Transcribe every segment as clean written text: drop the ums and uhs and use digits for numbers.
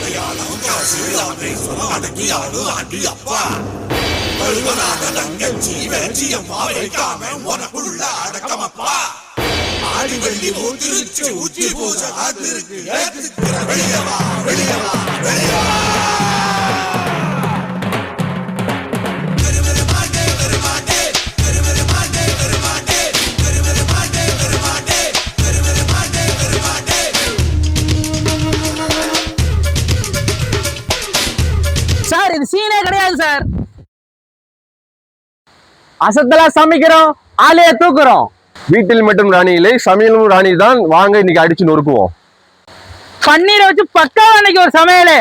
மலையாளம் காசு ராமேஸ்வரம் அடக்கியாடு ஆண்டி அப்பா பருவநாத தங்கச்சி வேச்சியம்மா வைக்காம உனக்குள்ள அடக்கமப்பா ஆடி வெள்ளி மூத்திருச்சு உச்சி பூஜை காத்திருக்கு ஏத்துக்கிற வெளியவா வெளியவா வெளியவா சார் இது சீனே கிடையாது சார். அசத்தலா சமைக்கிறோம், ஆளைய தூக்குறோம். வீட்டில் மட்டும் ராணி இல்லை, சமையலும் ராணி தான். வாங்க இன்னைக்கு அடிச்சு நொறுக்குவோம். பன்னீரை வச்சு பக்காவா அன்னைக்கு ஒரு சமையல்.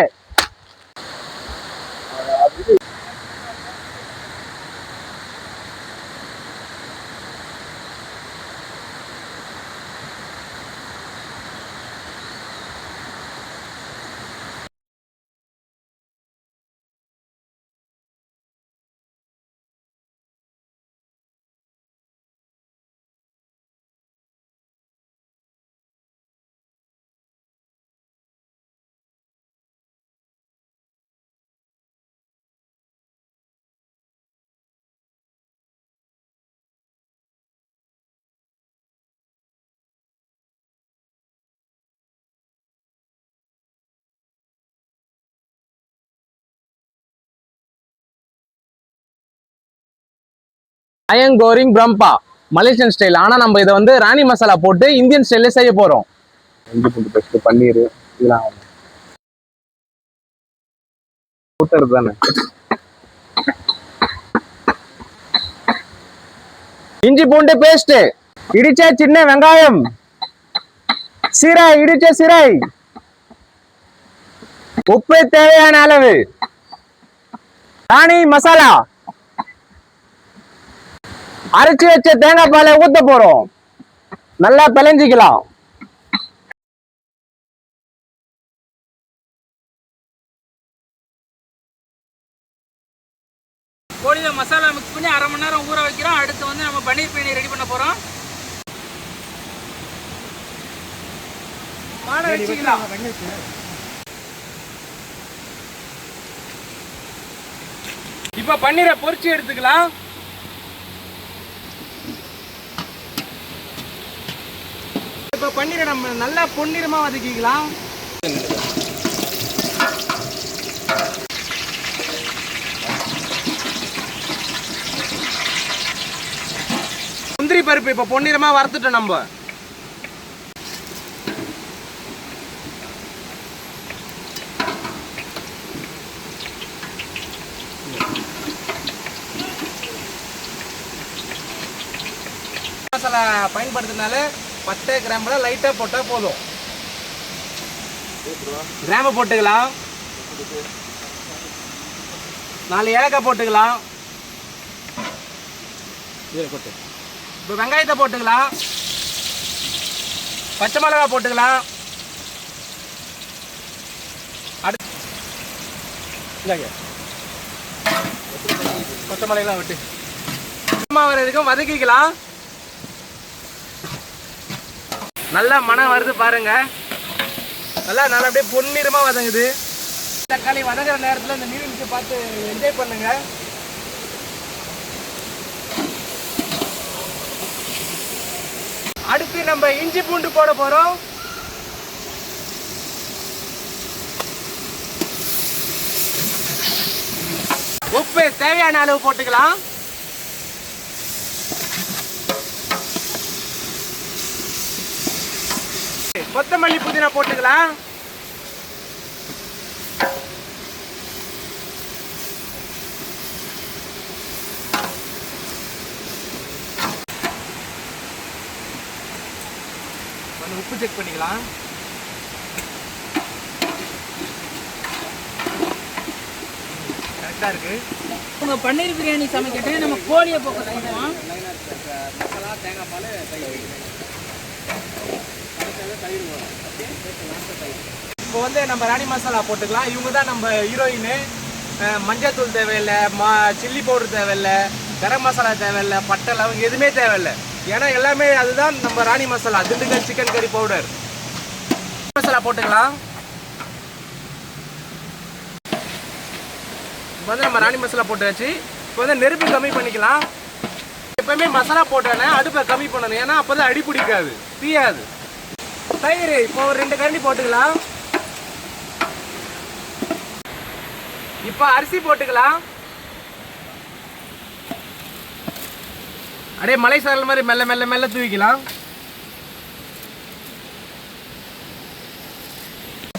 அயங்கோரிங் பிரம்பா மலேசியன் ஸ்டைல். ஆனா நம்ம இதை வந்து ராணி மசாலா போட்டு இந்தியன் ஸ்டைல்ல செய்ய போறோம். இஞ்சி பூண்டு பேஸ்ட், பன்னீர் இதெல்லாம் ஊத்துறது தானே. இஞ்சி பூண்டு பேஸ்ட், இடிச்ச சின்ன வெங்காயம், சீரை, இடிச்ச சீரை, உப்பு தேவையான அளவு, ராணி மசாலா, அரைச்சி வச்ச தேங்காய் பாலை ஊத்த போறோம். நல்லா பிழைஞ்சிக்கலாம். கோழியில மசாலா மிக்ஸ் பண்ணி அரை மணி நேரம் ஊற வைக்கிறோம். அடுத்து வந்து நம்ம பன்னீர் பேனி ரெடி பண்ண போறோம். மாடை வச்சுக்கலாம். இப்ப பன்னீரை பொரிச்சு எடுத்துக்கலாம். இப்ப பன்னீரை நம்ம நல்லா பொன்னிறமா வதக்கிக்கலாம். முந்திரி பருப்பு இப்ப பொன்னிறமா வறுத்துட்டோம் நம்ம. மசாலா பயன்படுத்தினால பட்டை கிராம்புல லைட்டா போட்டா போதும். கிராம்பு போட்டுக்கலாம். 4 ஏலக்காய் போட்டுக்கலாம். இப்போ வெங்காயத்தை போட்டுக்கலாம். பச்சை மிளகாய் போட்டுக்கலாம். அடுத்து பச்சை மிளகாய் விட்டு வரைக்கும் வதக்கிக்கலாம். நல்லா மனம் வருது பாருங்க. நல்லா அப்படியே பொன்னிறமா வதங்குது. தக்காளி வதங்குற நேரத்தில் இந்த நீர்வீழ்ச்சியை பார்த்து என்ஜாய் பண்ணுங்க. அடுத்து நம்ம இஞ்சி பூண்டு போட போறோம். உப்பு தேவையான அளவு போட்டுக்கலாம். கொத்தமல்லி புதினா போட்டுக்கலாம். உப்பு செக் பண்ணிக்கலாம். கரெக்டா இருக்கு. உங்க பன்னீர் பிரியாணி சமைக்கிட்டு நம்ம கோழியை போக்க செய்வோம். மசாலா, தேங்காய் பால், இப்போ வந்து நம்ம ராணி மசாலா போட்டுக்கலாம். இவங்க தான் நம்ம ஹீரோயின். மஞ்சள் தூள் தேவையில்லை, சில்லி பவுடர் தேவையில்லை, கரம் மசாலா தேவையில்லை, பட்டை லவங்கம் எதுவுமே தேவையில்லை. ஏன்னா எல்லாமே அதுதான் நம்ம ராணி மசாலா. திண்டுக்கல் சிக்கன் கறி பவுடர் மசாலா போட்டுக்கலாம். இப்போ வந்து நம்ம ராணி மசாலா போட்டாச்சு. இப்போ வந்து நெருப்பு கம்மி பண்ணிக்கலாம். எப்பவுமே மசாலா போட்டோன்னே அடுப்பை கம்மி பண்ணணும், ஏன்னா அப்போ தான் அடி பிடிக்காது, தீயாது. தயிர் இப்போ ஒரு 2 கரண்டி போட்டுக்கலாம். இப்போ அரிசி போட்டுக்கலாம். அப்படியே மலை சாரல் மாதிரி மெல்ல மெல்ல மெல்ல தூவிக்கலாம்.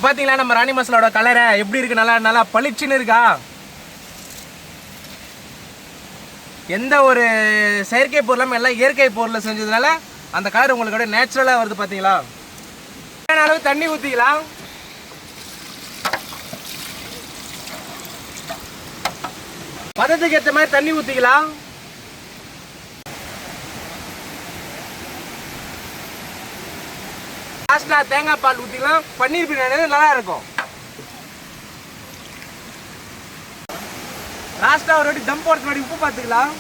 பாத்தீங்களா நம்ம ராணி மசாலாவோட கலரை எப்படி இருக்கு? நல்லா நல்லா பளிச்சுன்னு இருக்கா? எந்த ஒரு செயற்கை பொருளும் எல்லாம் இயற்கை பொருளை செஞ்சதுனால அந்த கலர் உங்களுக்கு நேச்சுரலா வருது. பாத்தீங்களா? அளவு தண்ணி ஊத்திக்கலாம். பதத்துக்கு ஏற்ற மாதிரி தண்ணி ஊத்திக்கலாம். லாஸ்டா தேங்காய் பால் ஊத்திக்கலாம். பன்னீர் பிரியாணி நல்லா இருக்கும். லாஸ்டா ஒரு வாட்டி தம் போடுறது முன்னாடி உப்பு பார்த்துக்கலாம்.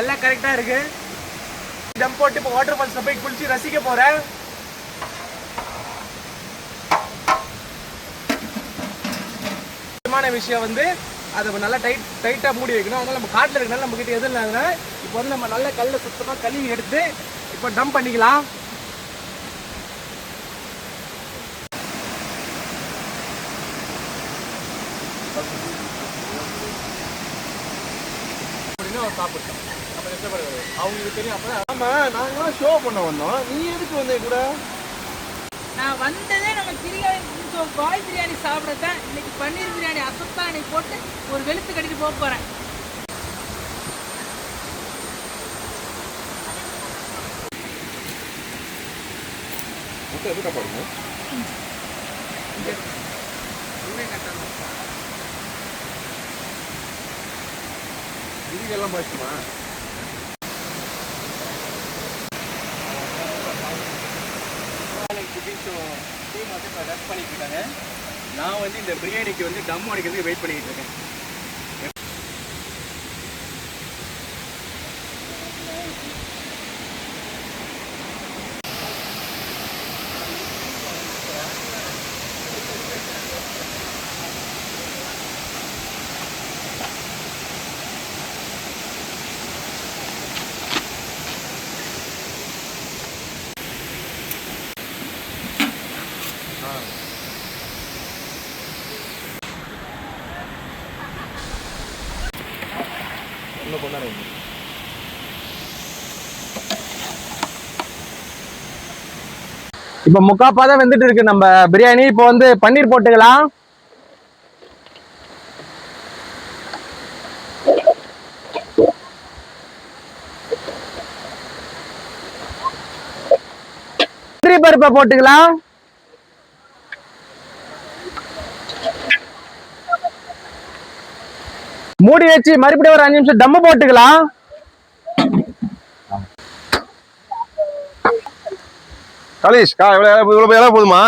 எல்லாம் கரெக்டா இருக்கு. தம் போட்டு இப்போ வாட்டர் ஃபால்ஸ்ல போய் குளிச்சு ரசிக்க போறேன். முக்கியமான விஷயம் வந்து அதை நல்லா டைட்டா மூடி வைக்கணும். அதனால நம்ம காட்டில் இருக்கனால நம்ம கிட்ட எதுவும் இல்லாதனால இப்போ வந்து நம்ம நல்ல கல்ல சுத்தமா கழுவி எடுத்து இப்போ டம்ப் பண்ணிக்கலாம். சாப்பிட்டோம் அவங்களுக்கு தெரியும். அப்ப ஆமா நாங்களாம் ஷோ பண்ண வந்தோம். நீ எதுக்கு வந்தே கூட? நான் வந்ததே நம்ம பாய் பிரியாணி சாப்பிடத்தான். இன்னைக்கு பன்னீர் பிரியாணி அசத்தா இன்னைக்கு போட்டு ஒரு வெளுத்து கட்டிட்டு போக போறேன். இதுக்கெல்லாம் பாய்ச்சுமா? டீம் வந்து இப்போ ரன் பண்ணிட்டு இருக்காங்க. நான் வந்து இந்த பிரியாணிக்கு வந்து டம் அடிக்கிறதுக்கு வெயிட் பண்ணிட்டு இருக்கேன். இப்ப முக்காப்பா தான் வெந்துட்டு இருக்கு நம்ம பிரியாணி. இப்போ வந்து பன்னீர் போட்டுக்கலாம். பருப்பை போட்டுக்கலாம். மூடி வச்சு மறுபடியும் ஒரு 5 நிமிஷம் தம்மு போட்டுக்கலாம். கலேஷ் இவ்வளவு வேலை போதுமா?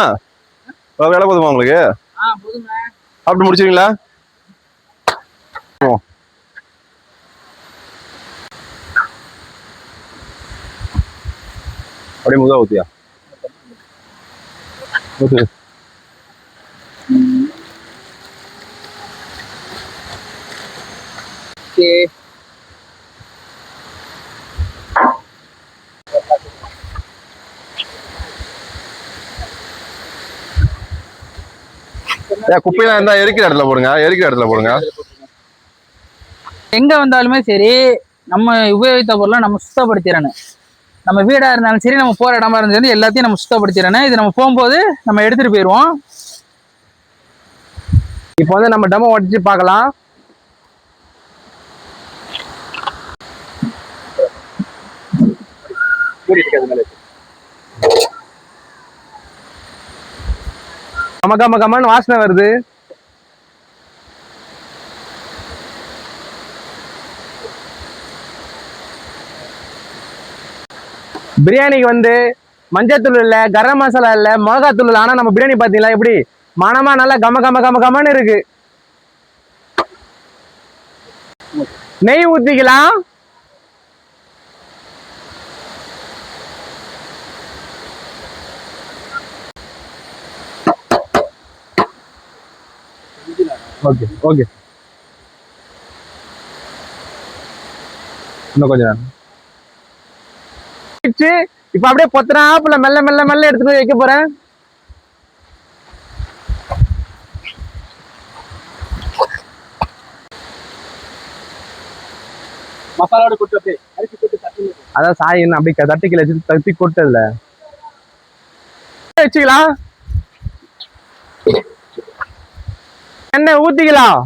இவ்வளவு வேலை போதுமா உங்களுக்கு? சாப்பிட்டு முடிச்சிருங்களா? அப்படியே முதல் ஊத்தியா? ஊத்து. குப்பையெல்லாம் இருந்தா எரிக்கிற இடத்துல போடுங்க. எங்க வந்தாலுமே சரி நம்ம உபயோகித்த பொருளை நம்ம சுத்தப்படுத்திடணும். நம்ம வீடா இருந்தாலும் சரி, நம்ம போற இடமா இருந்தாலும் சரி, எல்லாத்தையும் நம்ம சுத்தப்படுத்திடணும். இது நம்ம போகும்போது நம்ம எடுத்துட்டு போயிடுவோம். இப்போ வந்து நம்ம டம்ம உடச்சு பார்க்கலாம். கமகமன்னு வாசனை வருது. பிரியாணிக்கு வந்து மஞ்சத்தூள் இல்ல, கரம் மசாலா இல்ல, மிளகாத்தூள் இல்ல. ஆனா நம்ம பிரியாணி பாத்தீங்களா எப்படி மனமா நல்லா கமகமன்னு இருக்கு. நெய் ஊத்திக்கலாம். ஓகே ஓகே, இன்னும் கொஞ்சம் நேரம். இப்ப அப்படியே பொத்தனாப்புல மெல்ல மெல்ல மெல்ல எடுத்துட்டு போய் வைக்க போறேன். மசாலாவோட கொட்டு அப்படியே அரிசி கொட்டு தட்டி அதான் சாய் என்ன அப்படி தட்டிக்கல வச்சு தட்டி கொட்டல வச்சுக்கலாம். எண்ணெய் ஊத்திக்கலாம்.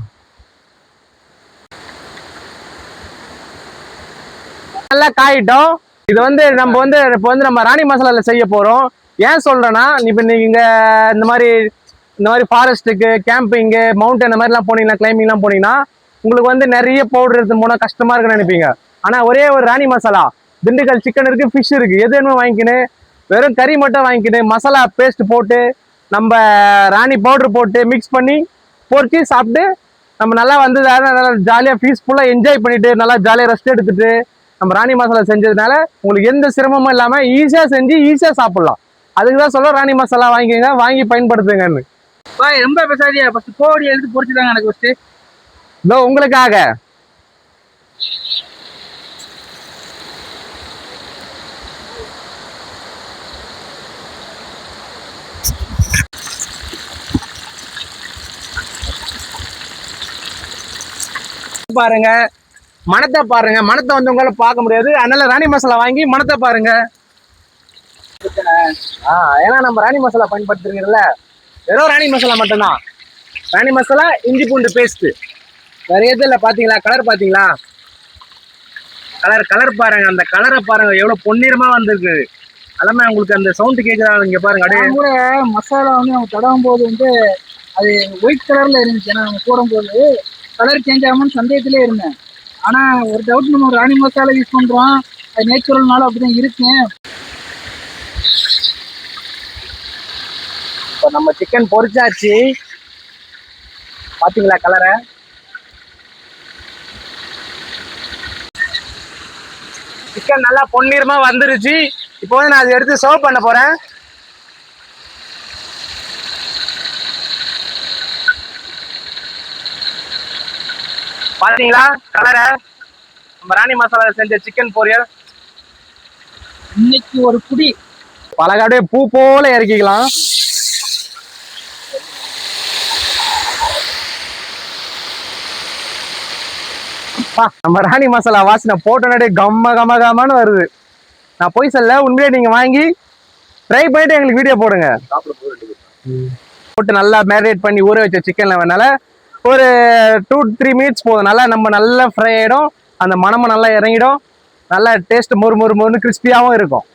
நல்லா காயிட்டோம். இது வந்து நம்ம வந்து இப்போ வந்து நம்ம ராணி மசாலால செய்ய போறோம். ஏன் சொல்றேன்னா இப்ப நீங்க இந்த மாதிரி ஃபாரஸ்ட்டுக்கு கேம்பிங்கு மவுண்டன் இந்த மாதிரிலாம் போனீங்கன்னா கிளைம்பிங்லாம் போனீங்கன்னா உங்களுக்கு வந்து நிறைய பவுடர் எடுத்து போனால் கஷ்டமா இருக்குன்னு நினைப்பீங்க. ஆனா ஒரே ஒரு ராணி மசாலா, திண்டுக்கல் சிக்கன் இருக்கு, ஃபிஷ் இருக்கு, எது வேணுமோ வாங்கிக்கின்னு வெறும் கறி மட்டும் வாங்கிக்கின்னு மசாலா பேஸ்ட் போட்டு நம்ம ராணி பவுடர் போட்டு மிக்ஸ் பண்ணி பொரிச்சு சாப்பிட்டு நம்ம நல்லா வந்து நல்லா ஜாலியாக பீஸ்ஃபுல்லாக என்ஜாய் பண்ணிட்டு நல்லா ஜாலியாக ரெஸ்ட் எடுத்துட்டு நம்ம ராணி மசாலா செஞ்சதுனால உங்களுக்கு எந்த சிரமமும் இல்லாமல் ஈஸியாக செஞ்சு ஈஸியாக சாப்பிடலாம். அதுக்கு தான் சொல்ல ராணி மசாலா வாங்கிக்கோங்க, வாங்கி பயன்படுத்துங்கன்னு. பாய் ரொம்ப பேசாதியா, ஃபர்ஸ்ட் கோடி எடுத்து பொரிச்சுதாங்க எனக்கு ஃபர்ஸ்ட். இதோ உங்களுக்காக. பாருங்க மணத்தை பாருங்க, மணத்தை வந்து உங்களால பார்க்க முடியாது, அதனால ராணி மசாலா வாங்கி மணத்தை பாருங்க. ஏன்னா நம்ம ராணி மசாலா பயன்படுத்துறீங்கல்ல, வெறும் ராணி மசாலா மட்டும்தான். ராணி மசாலா, இஞ்சி பூண்டு பேஸ்ட், வேற எதுவும் இல்லை. பாத்தீங்களா கலர், பாத்தீங்களா கலர் பாருங்க, அந்த கலரை பாருங்க எவ்வளவு பொன்னிறமா வந்திருக்கு. எல்லாமே உங்களுக்கு அந்த சவுண்ட் கேட்குதா? இங்க பாருங்க அப்படியே கூட மசாலா வந்து நம்ம தடவும் போது வந்து அது ஒயிட் கலர்ல இருந்துச்சு. ஏன்னா நம்ம போடும்போது கலர் சேஞ்ச் ஆகும்னு சந்தேகத்திலே இருந்தேன். ஆனா ஒரு டவுட், நம்ம ராணி மசாலா யூஸ் பண்றோம், அது நேச்சுரல்னால அப்படிதான் இருக்கு. இப்போ நம்ம சிக்கன் பொரிச்சாச்சு, பாத்தீங்களா கலரை? சிக்கன் நல்லா பொன்னிறமா வந்துருச்சு. இப்போ வந்து நான் அதை எடுத்து சர்வ் பண்ண போறேன். பாத்தீங்களா கலரை? நம்ம ராணி மசாலா செஞ்ச சிக்கன் பொரியல் இன்னைக்கு ஒரு குடி பலகாடே பூ போல இறக்கிக்கலாம். நம்ம ராணி மசாலா வாசனை போட்டோன்னே கம்ம கம கமன்னு வருது. நான் போய் சொல்ல, உண்மையிலே நீங்க வாங்கி ட்ரை பண்ணிட்டு எங்களுக்கு வீடியோ போடுங்க. போட்டு நல்லா மேரினேட் பண்ணி ஊற வச்ச சிக்கன்ல வேணால ஒரு 2-3 மினிட்ஸ் போதும். நல்லா நம்ம நல்லா ஃப்ரை ஆகிடும், அந்த மணமும் நல்லா இறங்கிடும், நல்லா டேஸ்ட் மொறு மொறு மொறுன்னு கிறிஸ்பியாகவும் இருக்கும்.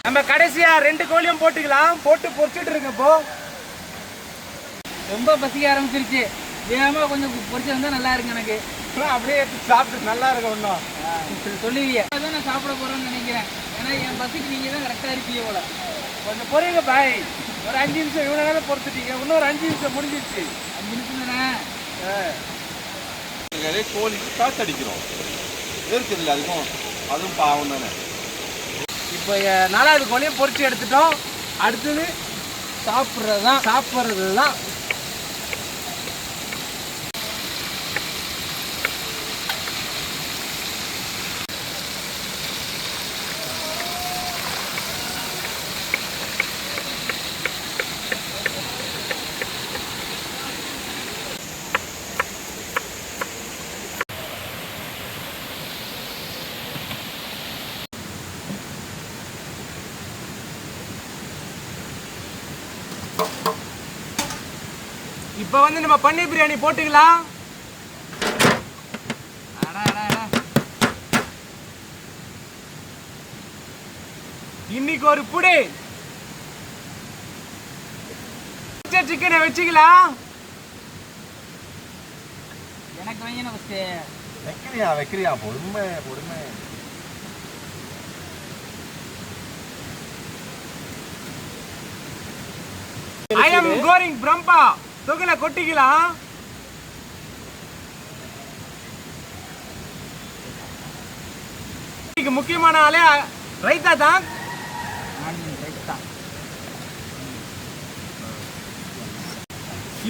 நம்ம கடைசியா 2 கோழியும் போட்டுக்கலாம். போட்டு பொரிச்சிட்டு இருக்கு. இப்போ ரொம்ப பசிக்க ஆரம்பிச்சிருச்சு. வேகமா கொஞ்சம் பொரிச்சு வந்தா நல்லா இருக்கு. எனக்கு அப்படியே சாப்பிட்டு நல்லா இருக்கும். ஒன்றும் சொல்லுவீங்க, அதான் நான் சாப்பிட போறேன்னு நினைக்கிறேன். ஏன்னா என் பசிக்கு நீங்க தான் கரெக்டா இருக்கீங்க போல. கொஞ்சம் பொரியுங்க பாய். ஒரு 5 நிமிஷம் இவ்வளவு நேரம் பொறுத்துட்டீங்க, இன்னும் ஒரு 5 நிமிஷம் முடிஞ்சிருச்சு. 5 நிமிஷம் தானே. கோழிக்கு காத்தடிக்கிறோம் இருக்குதுல்ல, அதுவும் பாவம் தானே. இப்போ 4வது கோழியும் பொரிச்சு எடுத்துட்டோம். அடுத்தது சாப்பிட்றது தான். இப்போ வந்து நம்ம பன்னீர் பிரியாணி போட்டுக்கலாம். இன்னைக்கு ஒரு புடி சிக்கனை வச்சுக்கலாம். எனக்கு வைங்க ஃபஸ்ட்டு. வைக்கிறியா பொறுமை. I am going பிரம்பா தொகுல கொட்டிக்கலாம். இன்னைக்கு முக்கியமான ஆளே ரைத்தா தான்.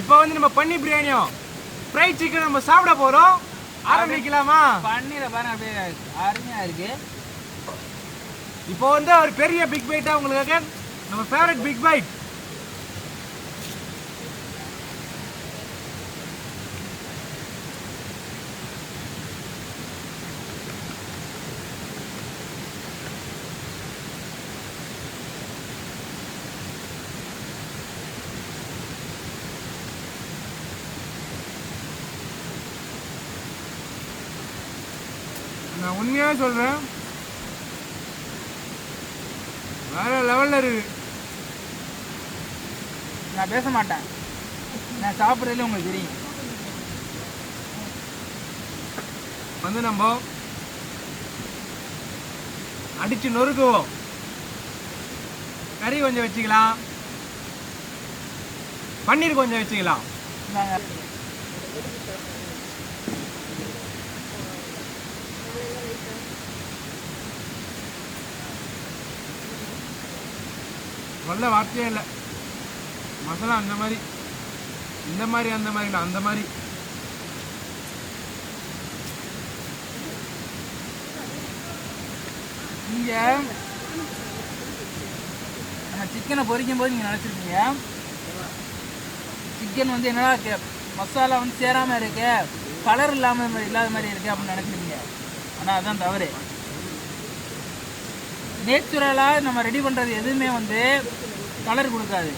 இப்போ வந்து நம்ம பன்னீர் பிரியாணியும் ஃப்ரை சிக்கன் நம்ம சாப்பிட போறோம். ஆரம்பிக்கலாமா? பன்னீரை பாருங்க அப்படியே அருமையா இருக்கு. இப்போ வந்து ஒரு பெரிய பிக் பைட்டா உங்களுக்கு நம்ம ஃபேவரட் பிக் பைட். நான் உண்மையாக சொல்கிறேன், வேற லெவலில் இருக்கு. நான் பேச மாட்டேன், நான் சாப்பிட்றதுல உங்களுக்கு தெரியும். வந்து நம்ம அடிச்சு நொறுக்குவோம். கறி கொஞ்சம் வச்சுக்கலாம், பன்னீர் கொஞ்சம் வச்சுக்கலாம். நல்ல வார்த்தையே இல்லை. மசாலா அந்த மாதிரி இந்த மாதிரி அந்த மாதிரி இல்லை, அந்த மாதிரி. இங்கே நம்ம சிக்கனை பொரிக்கும் போது நீங்கள் நினச்சிருக்கீங்க சிக்கன் வந்து என்னடா மசாலா வந்து சேராமல் இருக்கு, கலர் இல்லாமல் இல்லாத மாதிரி இருக்கு அப்படின்னு நினச்சிருக்கீங்க. ஆனால் அதுதான் தவறு. நேச்சுரலாக நம்ம ரெடி பண்ணுறது எதுவுமே வந்து கலர் கொடுக்காது.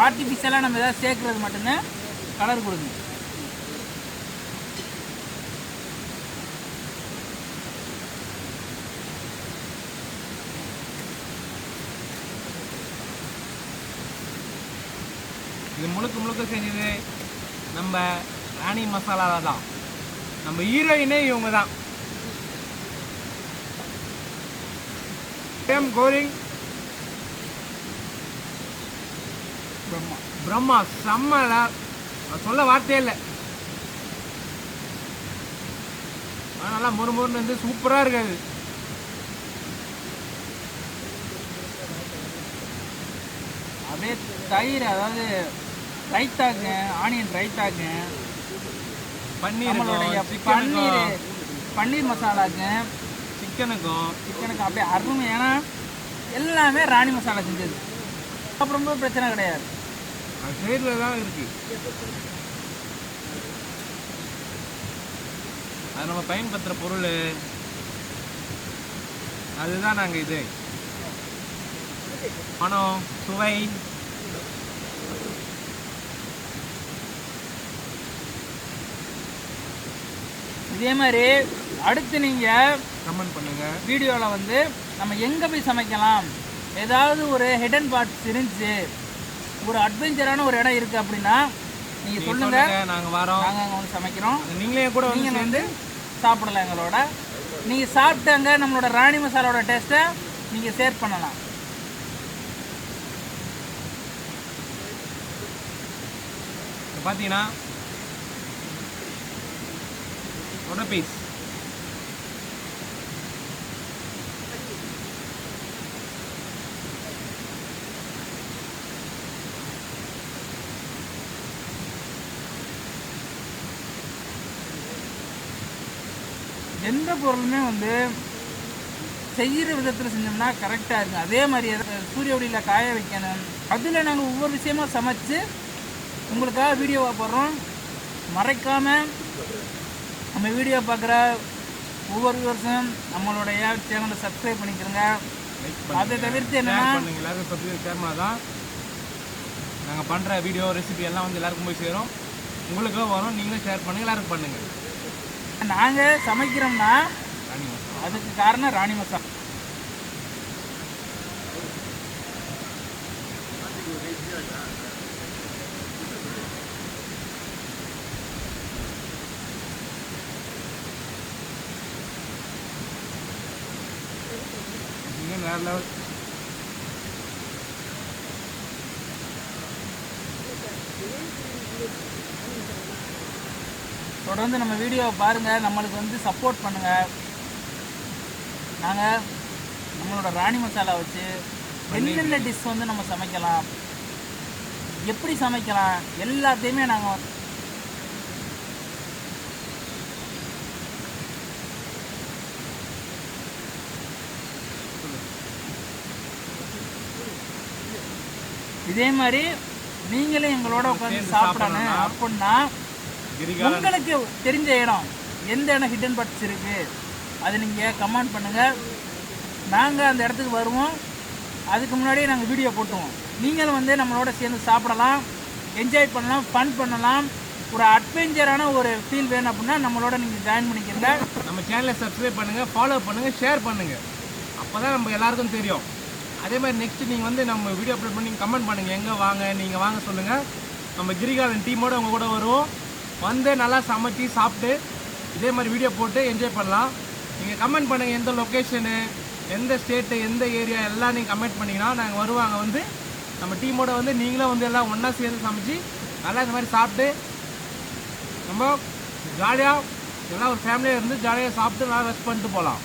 ஆர்டிஃபிஷியலாக நம்ம எதாவது சேர்க்குறது மட்டும்தான் கலர் கொடுக்கும். இது முழுக்க செஞ்சது நம்ம ராணி மசாலாவில் தான். நம்ம ஹீரோயினே இவங்க தான். கோரிங் பிரம்மா செம்மல, சொல்ல வார்த்தையே இல்லை. நல்லா முறுமுறுன்னு வந்து சூப்பராக இருக்காது. அப்படியே தயிர், அதாவது ரைத்தாங்க, ஆனியன் ரைத்தாங்க, பன்னீர் மசாலாங்க, சிக்கனுக்கும் அப்படியே அருமை. ஏன்னா எல்லாமே ராணி மசாலா செஞ்சது. அப்புறம் பிரச்சனை கிடையாது, அது சைடில் தான் இருக்கு. அது நம்ம பயன்படுத்துகிற பொருள் அதுதான். நாங்கள் இது மனம் சுவை இதே மாதிரி அடுத்து நீங்கள் கமெண்ட் பண்ணுங்கள். வீடியோவில் வந்து நம்ம எங்கே போய் சமைக்கலாம், ஏதாவது ஒரு ஹிடன் பார்ட்ஸ் இருந்துச்சு, ஒரு அட்வென்ச்சரான ஒரு இடம் இருக்குது அப்படின்னா நீங்கள் சொல்லுங்கள், நாங்கள் வரோம், நாங்கள் அங்கே வந்து சமைக்கிறோம். நீங்களே கூட நீங்கள் வந்து சாப்பிடலாம் எங்களோட. நீங்கள் சாப்பிட்டாங்க நம்மளோட ராணி மசாலாவோட டேஸ்ட்டை நீங்கள் ஷேர் பண்ணலாம். பார்த்தீங்கன்னா ஒரு பீஸ் எந்த பொருளுமே வந்து செய்கிற விதத்தில் செஞ்சோம்னா கரெக்டாக இருக்கும். அதே மாதிரி சூரிய ஒளியில் காய வைக்கணும். அதில் நாங்கள் ஒவ்வொரு விஷயமாக சமைச்சு உங்களுக்காக வீடியோவாக போடுறோம். மறைக்காமல் நம்ம வீடியோ பார்க்குற ஒவ்வொரு வருஷம் நம்மளுடைய சேனலை சப்ஸ்கிரைப் பண்ணிக்கிறோங்க. அதை தவிர்த்து என்னன்னா எல்லாரும் தான் நாங்கள் பண்ணுற வீடியோ ரெசிபி எல்லாம் வந்து எல்லாருக்கும் போய் சேரும், உங்களுக்கும் வரும், நீங்களும் ஷேர் பண்ணுங்கள், எல்லாருக்கும் பண்ணுங்கள். நாங்கள் சமைக்கிறோம்னா ராணி மசாலா அதுக்கு காரணம் ராணி மசாலா. நீங்கள் வேறு லெவல். தொடர்ந்து நம்ம வீடியோவை பாருங்கள், நம்மளுக்கு வந்து சப்போர்ட் பண்ணுங்கள். நாங்கள் நம்மளோட ராணி மசாலா வச்சு என்னென்ன டிஷ் வந்து நம்ம சமைக்கலாம், எப்படி சமைக்கலாம் எல்லாத்தையுமே நாங்கள் இதே மாதிரி நீங்களும் எங்களோட உட்காந்து சாப்பிடணும் அப்படின்னா உங்களுக்கு தெரிஞ்ச இடம் எந்த இடம் ஹிடன் பட்ஸ் இருக்குது அது நீங்கள் கமெண்ட் பண்ணுங்கள். நாங்கள் அந்த இடத்துக்கு வருவோம், அதுக்கு முன்னாடியே நாங்கள் வீடியோ போட்டுவோம். நீங்களும் வந்து நம்மளோட சேர்ந்து சாப்பிடலாம், என்ஜாய் பண்ணலாம், ஃபன் பண்ணலாம். ஒரு அட்வென்ச்சரான ஒரு ஃபீல் வேணும் அப்படின்னா நம்மளோட நீங்கள் ஜாயின் பண்ணிக்கிறங்க. நம்ம சேனலை சப்ஸ்கிரைப் பண்ணுங்கள், ஃபாலோ பண்ணுங்கள், ஷேர் பண்ணுங்கள். அப்போ தான் நம்ம எல்லாருக்கும் தெரியும். அதே மாதிரி நெக்ஸ்ட்டு நீங்கள் வந்து நம்ம வீடியோ அப்லோட் பண்ணி கமெண்ட் பண்ணுங்கள், எங்கே வாங்க, நீங்கள் வாங்க சொல்லுங்கள். நம்ம கிரிகாலன் டீமோடு உங்கள் கூட வருவோம், வந்து நல்லா சமைச்சி சாப்பிட்டு இதே மாதிரி வீடியோ போட்டு என்ஜாய் பண்ணலாம். நீங்கள் கமெண்ட் பண்ணுங்கள், எந்த லொக்கேஷனு, எந்த ஸ்டேட்டு, எந்த ஏரியா எல்லாம் நீங்கள் கமெண்ட் பண்ணிங்கன்னா நாங்கள் வருவாங்க. வந்து நம்ம டீமோட வந்து நீங்களும் வந்து எல்லாம் ஒன்றா சேர்ந்து சமைச்சி நல்லா இந்த மாதிரி சாப்பிட்டு நம்ம ஜாலியாக எல்லாம் ஒரு ஃபேமிலியாக இருந்து ஜாலியாக சாப்பிட்டு நல்லா ரெஸ்ட் பண்ணிட்டு போகலாம்.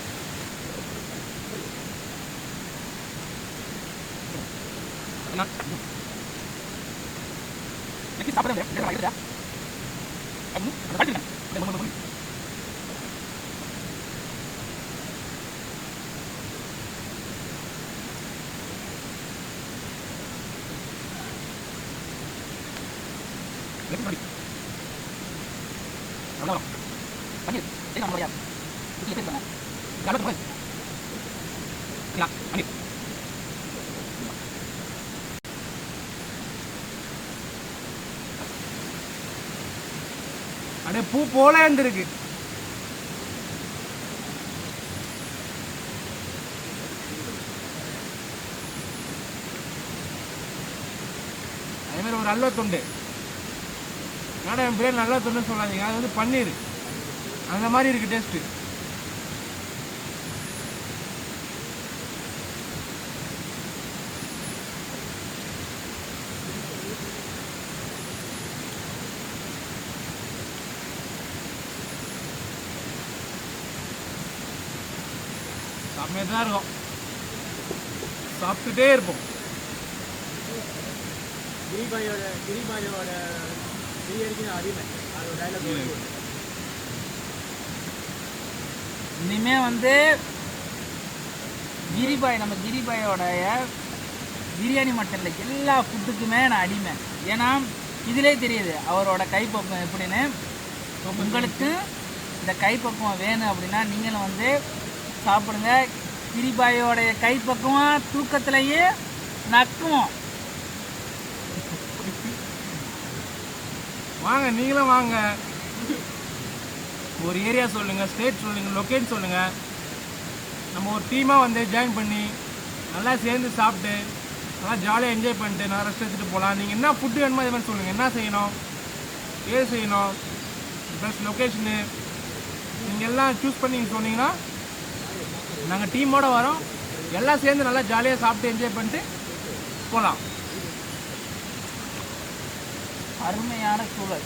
அப்படியே பூ போல இருந்திருக்கு. அதே மாதிரி ஒரு அல்ல தொண்டு, என்னடா என் பேர் நல்ல தொண்டுன்னு சொல்லாதீங்க, அது வந்து பன்னீர் அந்த மாதிரி இருக்கு டேஸ்ட்டு. செம்மையாக தான் இருக்கும், சாப்பிட்டுட்டே இருப்போம். கிரிபாயோட பிரியாணிக்கு அருமை, அதோட டைலாக். இனிமே வந்து கிரிபாய், நம்ம கிரிபாயோடைய பிரியாணி மட்டும் இல்லை, எல்லா ஃபுட்டுக்குமே நான் அடிமை. ஏன்னா இதிலே தெரியுது அவரோட கைப்பக்குவம் எப்படின்னு. உங்களுக்கு இந்த கைப்பக்குவம் வேணும் அப்படின்னா நீங்களும் வந்து சாப்பிடுங்க. கிரிபாயோடைய கைப்பக்குவம் தூக்கத்திலேயே நக்குவோம். வாங்க, நீங்களும் வாங்க. ஒரு ஏரியா சொல்லுங்கள், ஸ்டேட் சொல்லுங்கள், லொக்கேஷன் சொல்லுங்கள். நம்ம ஒரு டீமாக வந்து ஜாயின் பண்ணி நல்லா சேர்ந்து சாப்பிட்டு நல்லா ஜாலியாக என்ஜாய் பண்ணிட்டு நல்லா ரெஸ்ட் எடுத்துகிட்டு போகலாம். நீங்கள் என்ன ஃபுட்டு வேணுமோ அதே மாதிரி சொல்லுங்கள், என்ன செய்யணும், ஏது செய்யணும், ப்ளஸ் லொக்கேஷனு நீங்கள் எல்லாம் சூஸ் பண்ணி சொன்னீங்கன்னா நாங்கள் டீமோடு வரோம், எல்லாம் சேர்ந்து நல்லா ஜாலியாக சாப்பிட்டு என்ஜாய் பண்ணிட்டு போகலாம். அருமையான சூழல்.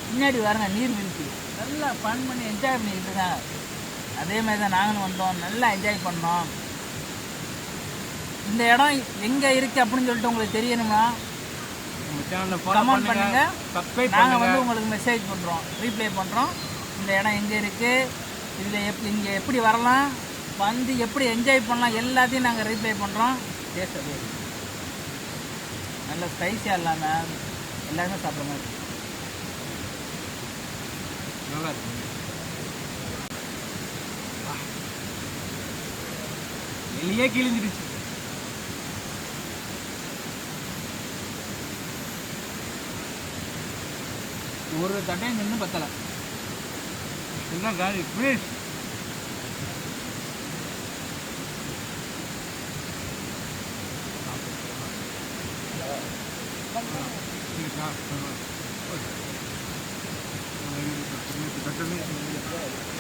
பின்னாடி வரங்க நீர்வீழ்ச்சி, நல்லா ஃபன் பண்ணி என்ஜாய் பண்ணிக்கிட்டு இருக்காங்க. அதே மாதிரி தான் நாங்களும் வந்தோம், நல்லா என்ஜாய் பண்ணோம். இந்த இடம் எங்கே இருக்குது அப்படின்னு சொல்லிட்டு உங்களுக்கு தெரியணுமா கமெண்ட் பண்ணுங்க. நாங்கள் வந்து உங்களுக்கு மெசேஜ் பண்ணுறோம், ரீப்ளை பண்ணுறோம். இந்த இடம் எங்கே இருக்குது, இதில் இங்கே எப்படி வரலாம், வந்து எப்படி என்ஜாய் பண்ணலாம் எல்லாத்தையும் நாங்கள் ரீப்ளை பண்ணுறோம். டேஸ்ட் நல்ல ஸ்பைஸியாக இல்லாமல் எல்லாருமே சாப்பிட்ற மாதிரி நல்லா இருக்கு. வெளியே கிழிஞ்சிடுச்சு. ஒரு தட்டையும் நின்று பத்தலை. என்ன காலி ப்ளீஸ். Thank you.